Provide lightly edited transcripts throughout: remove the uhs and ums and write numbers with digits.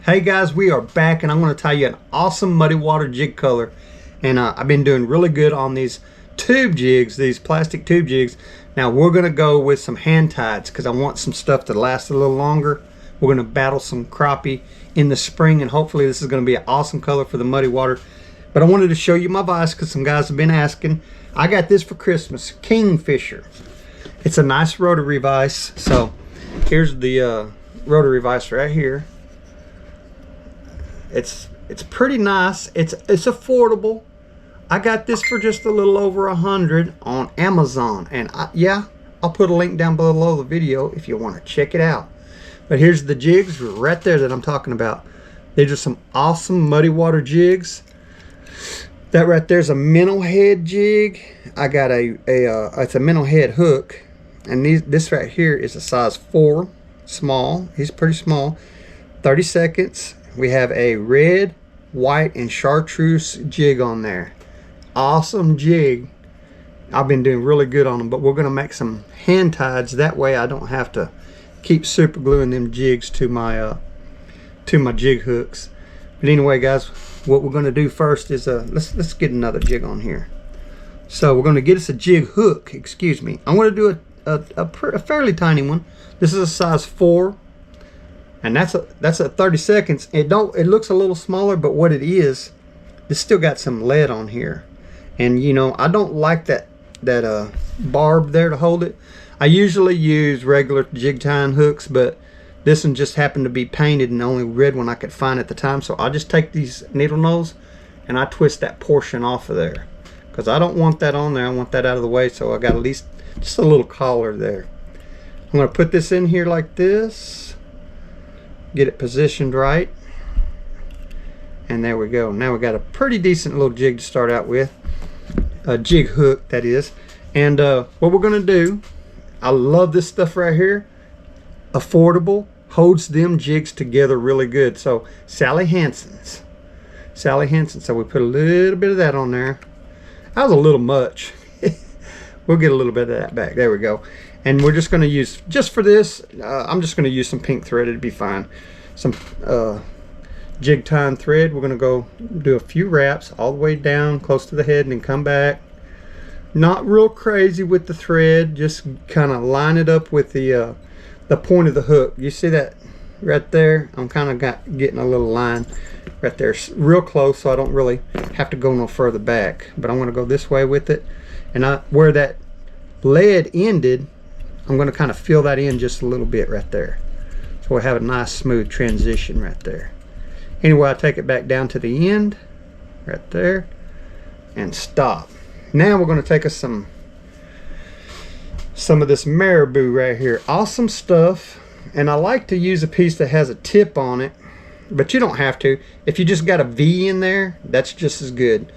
Hey guys, we are back and I'm going to tie you an awesome muddy water jig color. And I've been doing really good on these tube jigs, these plastic tube jigs. Now we're going to go with some hand tieds because I want some stuff to last a little longer. We're going to battle some crappie in the spring and hopefully this is going to be an awesome color for the muddy water. But I wanted to show you my vise because some guys have been asking. I got this for Christmas, Kingfisher. It's a nice rotary vise. So here's the rotary vise right here. It's pretty nice. It's affordable. I got this for just a little over 100 on Amazon, and I'll put a link down below the video if you want to check it out. But here's the jigs right there that I'm talking about. These are some awesome muddy water jigs. That right there's a minnow head jig. I got it's a minnow head hook, and this right here is a size 4, small. He's pretty small. 30 seconds. We have a red, white, and chartreuse jig on there. Awesome jig. I've been doing really good on them, but we're going to make some hand tieds. That way I don't have to keep super gluing them jigs to my jig hooks. But anyway, guys, what we're going to do first is let's get another jig on here. So we're going to get us a jig hook. Excuse me. I'm going to do a fairly tiny one. This is a size 4. And that's a 30 seconds. It looks a little smaller, but what it is, it's still got some lead on here. And you know, I don't like that barb there to hold it. I usually use regular jig tying hooks, but this one just happened to be painted and the only red one I could find at the time. So I'll just take these needle nose and I twist that portion off of there, because I don't want that on there. I want that out of the way, so I got at least just a little collar there. I'm going to put this in here like this. Get it positioned right, and there we go. Now we got a pretty decent little jig to start out with, a jig hook that is. And what we're going to do, I love this stuff right here, affordable, holds them jigs together really good. So Sally Hansen, so we put a little bit of that on there. That was a little much. We'll get a little bit of that back. There we go. And we're just going to use, just for this, I'm just going to use some pink thread. It'd be fine. Some jig tying thread. We're going to go do a few wraps all the way down close to the head and then come back. Not real crazy with the thread. Just kind of line it up with the point of the hook. You see that right there? I'm kind of getting a little line right there, real close, so I don't really have to go no further back. But I'm going to go this way with it. And where that lead ended, I'm going to kind of fill that in just a little bit right there. So we'll have a nice smooth transition right there. Anyway, I take it back down to the end, right there, and stop. Now we're going to take us some of this Marabou right here. Awesome stuff. And I like to use a piece that has a tip on it, but you don't have to. If you just got a V in there, that's just as good.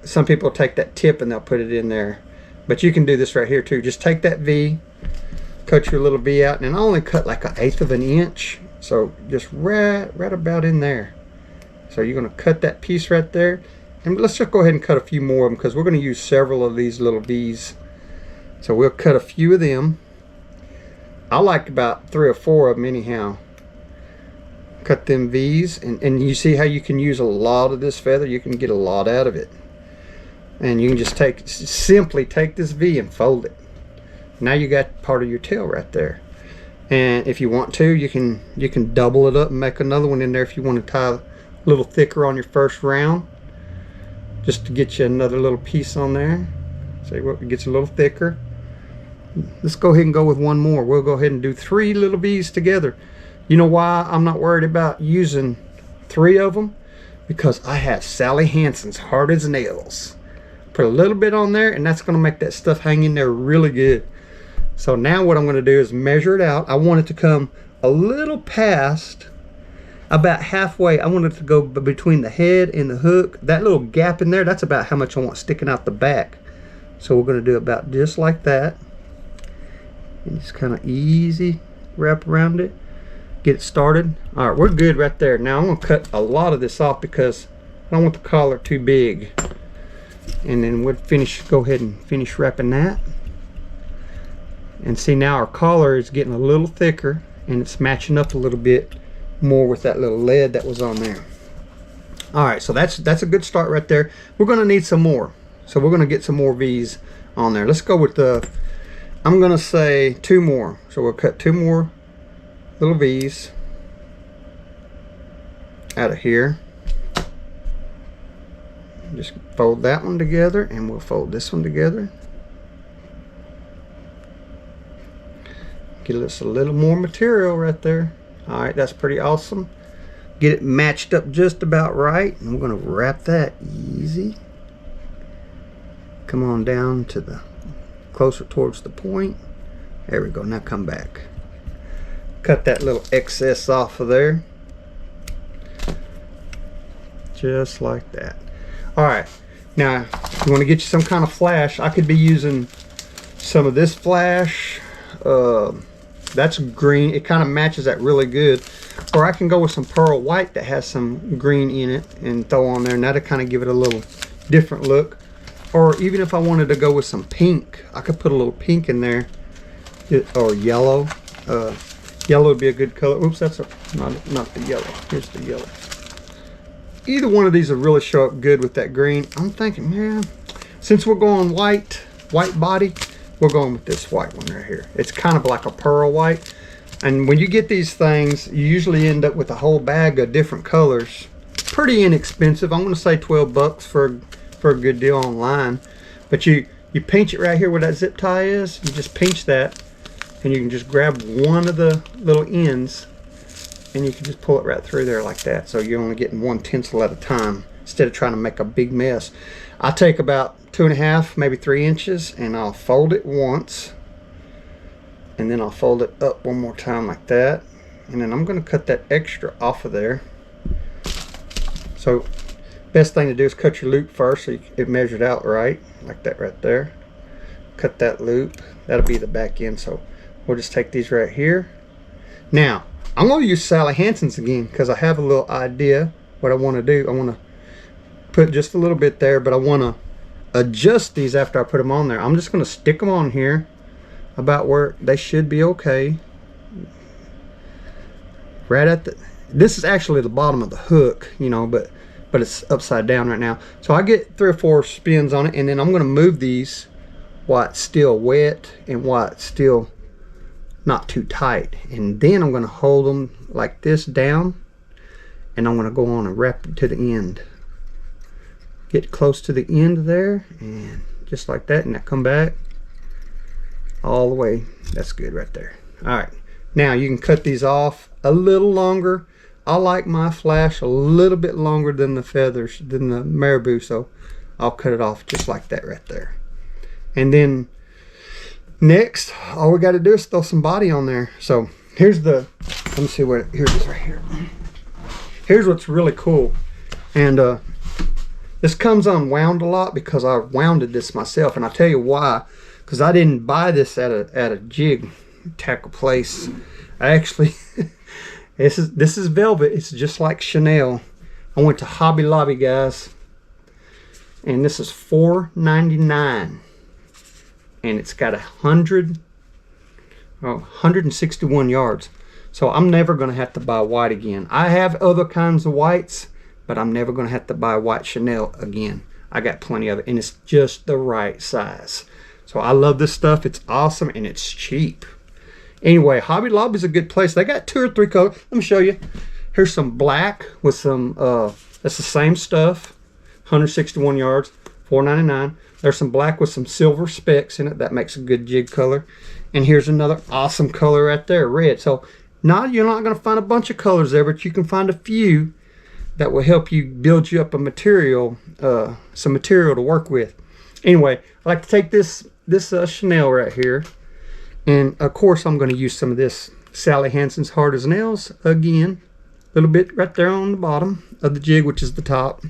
Some people take that tip and they'll put it in there. But you can do this right here too. Just take that V, cut your little V out, and I only cut like 1/8 of an inch. So just right about in there. So you're going to cut that piece right there. And let's just go ahead and cut a few more of them because we're going to use several of these little V's. So we'll cut a few of them. I like about 3 or 4 of them anyhow. Cut them V's. And you see how you can use a lot of this feather? You can get a lot out of it. And you can just simply take this V and fold it. Now you got part of your tail right there. And if you want to, you can double it up and make another one in there if you want to tie a little thicker on your first round, just to get you another little piece on there. See what gets a little thicker. Let's go ahead and go with one more. We'll go ahead and do 3 little V's together. You know why I'm not worried about using 3 of them? Because I have Sally Hansen's hard as nails. Put a little bit on there and that's going to make that stuff hang in there really good. So now what I'm going to do is measure it out. I want it to come a little past, about halfway. I want it to go between the head and the hook. That little gap in there, that's about how much I want sticking out the back. So we're going to do about just like that. And just kind of easy wrap around it. Get it started. Alright, we're good right there. Now I'm going to cut a lot of this off because I don't want the collar too big. And then we'll go ahead and finish wrapping that. And see, now our collar is getting a little thicker and it's matching up a little bit more with that little lead that was on there. All right, so that's a good start right there. We're gonna need some more, so we're gonna get some more V's on there. Let's go with the, I'm gonna say 2 more. So we'll cut 2 more little V's out of here. Just fold that one together, and we'll fold this one together. Get us a little more material right there. All right, that's pretty awesome. Get it matched up just about right. I'm gonna wrap that easy. Come on down to the closer towards the point. There we go. Now come back. Cut that little excess off of there. Just like that. All right. Now, you want to get you some kind of flash. I could be using some of this flash. That's green. It kind of matches that really good. Or I can go with some pearl white that has some green in it and throw on there, and that'll kind of give it a little different look. Or even if I wanted to go with some pink, I could put a little pink in there, or yellow. Yellow would be a good color. Oops, that's not the yellow. Here's the yellow. Either one of these will really show up good with that green. I'm thinking, man, since we're going white body, we're going with this white one right here. It's kind of like a pearl white. And when you get these things, you usually end up with a whole bag of different colors. Pretty inexpensive. I'm going to say 12 bucks for a good deal online. But you pinch it right here where that zip tie is. You just pinch that, and you can just grab one of the little ends, and you can just pull it right through there like that. So you're only getting one tinsel at a time instead of trying to make a big mess. I take about 2.5, maybe 3 inches, and I'll fold it once, and then I'll fold it up one more time like that, and then I'm going to cut that extra off of there. So best thing to do is cut your loop first so it measured out right, like that right there. Cut that loop. That'll be the back end. So we'll just take these right here. Now I'm going to use Sally Hansen's again because I have a little idea what I want to do. I want to put just a little bit there, but I want to adjust these after I put them on there. I'm just going to stick them on here about where they should be okay. Right at the, this is actually the bottom of the hook, you know, but it's upside down right now. So I get 3 or 4 spins on it, and then I'm going to move these while it's still wet and while it's still not too tight, and then I'm going to hold them like this down, and I'm going to go on and wrap it to the end. Get close to the end there, and just like that, and I come back all the way. That's good right there. All right, now you can cut these off a little longer. I like my flash a little bit longer than the feathers, than the Marabou, so I'll cut it off just like that right there. And then next, all we got to do is throw some body on there. So here's the, let me see what, here it is right here. Here's what's really cool. And this comes unwound a lot because I wounded this myself, and I'll tell you why. Because I didn't buy this at a jig tackle place. I actually this is velvet. It's just like Chanel. I went to Hobby Lobby, guys, and this is $4.99, and it's got 161 yards. So I'm never going to have to buy white again. I have other kinds of whites, but I'm never going to have to buy white Chanel again. I got plenty of it, and it's just the right size. So I love this stuff. It's awesome, and it's cheap. Anyway, Hobby Lobby is a good place. They got 2 or 3 colors. Let me show you. Here's some black with some, that's the same stuff. 161 yards, $4.99. There's some black with some silver specks in it. That makes a good jig color. And here's another awesome color right there, red. So now you're not going to find a bunch of colors there, but you can find a few that will help you build you up a material, some material to work with. Anyway, I like to take this Chanel right here, and of course I'm going to use some of this Sally Hansen's Hard as Nails again, a little bit right there on the bottom of the jig, which is the top,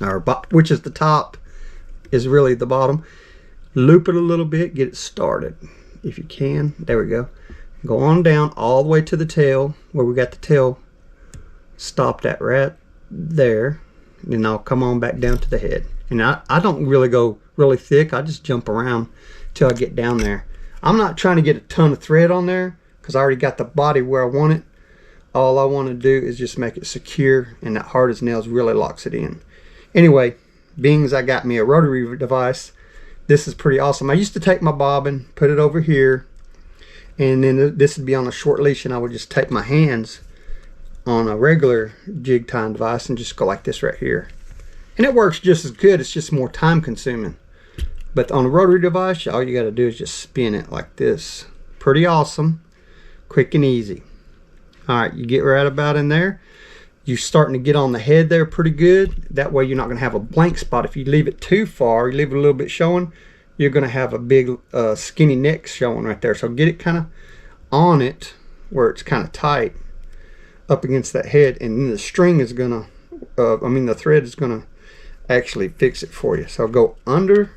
or which is the top is really the bottom. Loop it a little bit, get it started if you can. There we go. Go on down all the way to the tail where we got the tail stopped at right there, and then I'll come on back down to the head. And I don't really go really thick. I just jump around till I get down there. I'm not trying to get a ton of thread on there because I already got the body where I want it. all I want to do is just make it secure, and that hard as nails really locks it in. Anyway, being as I got me a rotary device, this is pretty awesome. I used to take my bobbin, put it over here, and then this would be on a short leash, and I would just take my hands on a regular jig tying device and just go like this right here. And it works just as good, it's just more time consuming. But on a rotary device, all you got to do is just spin it like this. Pretty awesome, quick and easy. Alright, you get right about in there. You're starting to get on the head there pretty good. That way you're not going to have a blank spot. If you leave it too far, you leave it a little bit showing, you're going to have a big skinny neck showing right there. So get it kind of on it where it's kind of tight up against that head, and then the string is going to, the thread is going to actually fix it for you. So go under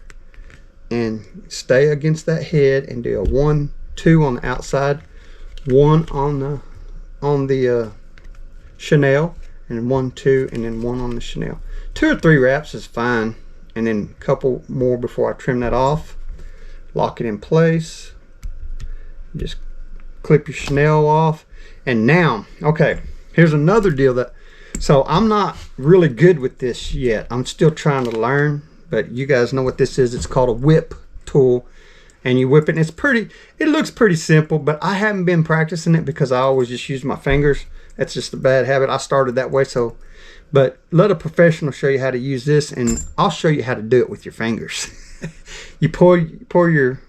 and stay against that head and do a 1, 2 on the outside, 1 on the chenille, and then 1, 2, and then 1 on the chenille. 2 or 3 wraps is fine, and then a couple more before I trim that off. Lock it in place. Just clip your chenille off. And now, okay, here's another deal that, so I'm not really good with this yet. I'm still trying to learn, but you guys know what this is. It's called a whip tool, and you whip it, and it's pretty, it looks pretty simple, but I haven't been practicing it because I always just use my fingers. That's just a bad habit. I started that way, so, but let a professional show you how to use this, and I'll show you how to do it with your fingers. You pour your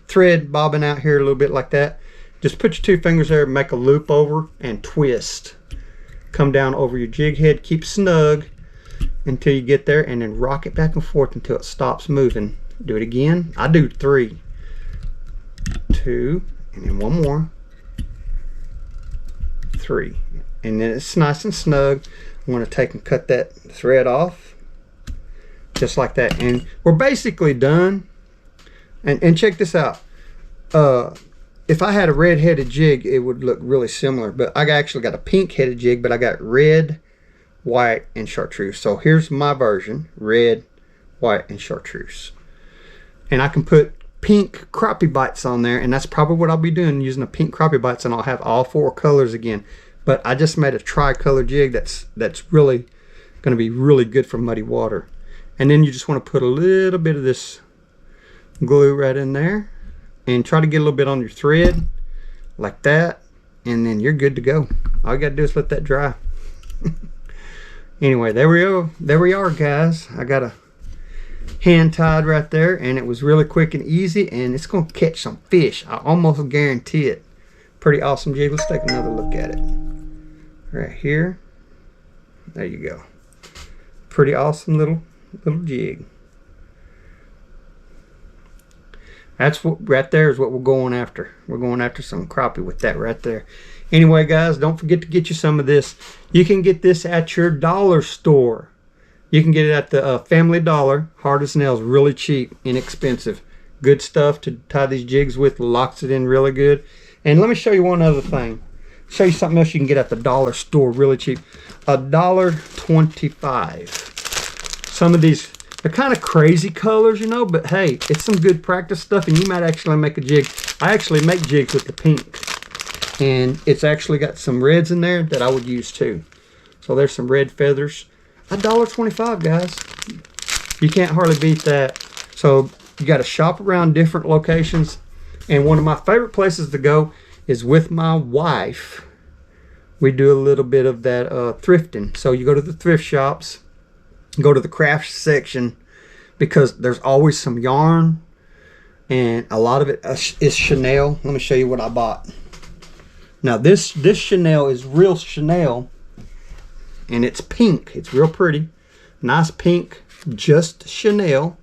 thread bobbin out here a little bit like that. Just put your 2 fingers there, make a loop over, and twist. Come down over your jig head, keep snug until you get there, and then rock it back and forth until it stops moving. Do it again. I do 3, 2, and then 1 more, 3, and then it's nice and snug. I'm going to take and cut that thread off just like that, and we're basically done. And check this out. If I had a red-headed jig, it would look really similar, but I actually got a pink-headed jig, but I got red, white, and chartreuse. So here's my version: red, white, and chartreuse. And I can put pink crappie bites on there, and that's probably what I'll be doing, using the pink crappie bites, and I'll have all 4 colors again. But I just made a tri-color jig that's really going to be really good for muddy water. And then you just want to put a little bit of this glue right in there, and try to get a little bit on your thread like that, and then you're good to go. All you gotta do is let that dry. Anyway, there we are guys. I got a hand tied right there, and it was really quick and easy, and it's gonna catch some fish. I almost guarantee it. Pretty awesome jig. Let's take another look at it right here. There you go. Pretty awesome little jig. That's what right there is what we're going after. We're going after some crappie with that right there. Anyway guys, don't forget to get you some of this. You can get this at your dollar store. You can get it at the Family Dollar. Hard as nails, really cheap, inexpensive. Good stuff to tie these jigs with. Locks it in really good. And let me show you one other thing. Show you something else you can get at the dollar store really cheap. $1.25. Some of these, they're kind of crazy colors, you know, but hey, it's some good practice stuff, and you might actually make a jig. I actually make jigs with the pink, and it's actually got some reds in there that I would use too. So there's some red feathers. $1.25, guys. You can't hardly beat that. So you got to shop around different locations, and one of my favorite places to go is with my wife. We do a little bit of that thrifting. So you go to the thrift shops, go to the craft section, because there's always some yarn, and a lot of it is chenille. Let me show you what I bought. Now this chenille is real chenille, and it's pink. It's real pretty, nice pink, just chenille.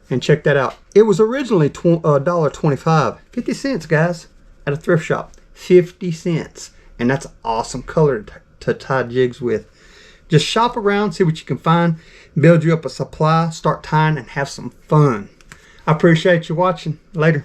And check that out. It was originally $1.25, 50 cents, guys, at a thrift shop. 50 cents, and that's an awesome color to tie jigs with. Just shop around, see what you can find, build you up a supply, start tying, and have some fun. I appreciate you watching. Later.